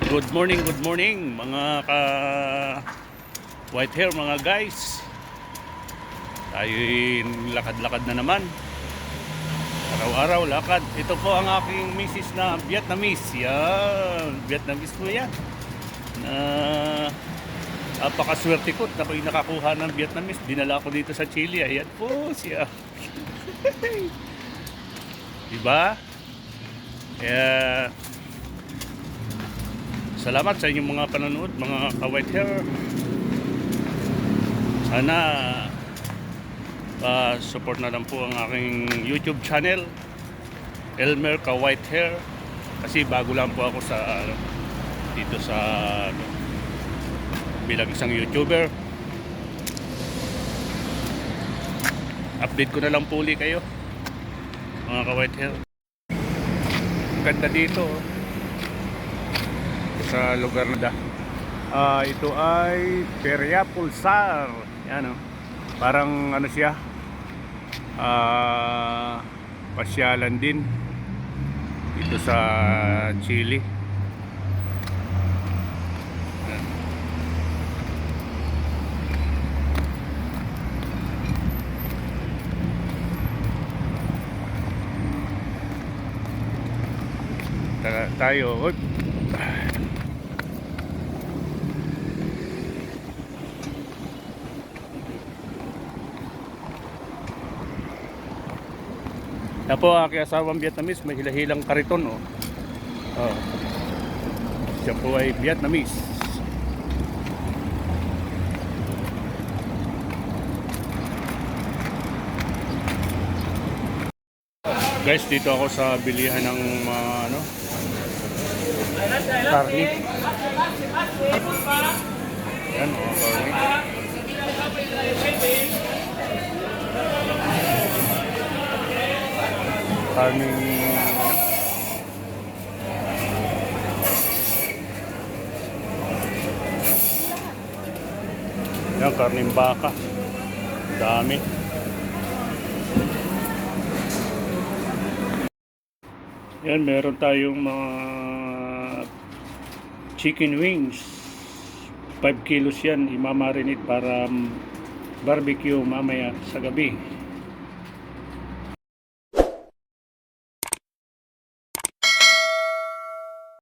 Good morning mga ka white hair mga guys. Tayo'y lakad-lakad na naman. Araw-araw lakad. Ito po ang aking misis na Vietnamese. Yan, Vietnamese po yan. Na napakaswerte ko na ako'y nakakuha ng Vietnamese. Dinala ko dito sa Chile. Ayan po siya. Diba? Kaya salamat sa inyong mga panonood, mga ka-white hair. Sana support na lang po ang aking YouTube channel, Elmer Ka-White Hair. Kasi bago lang po ako sa dito sa bilang isang YouTuber. Update ko na lang po ulit kayo, mga ka-white hair. Ganda dito sa lugar na ito ay Peria Pulsar. Yan, parang ano siya, pasyalan din dito sa Chile. Yan. Tayo na po aking asawang Vietnamese, may hilahilang kariton. Siya po ay Vietnamese. Guys, dito ako sa bilihan ng karne. Yan, karne. Karning yan, karning baka. Dami. Yan, meron tayong mga chicken wings. 5 kilos yan, imamarinate para barbecue mamaya sa gabi.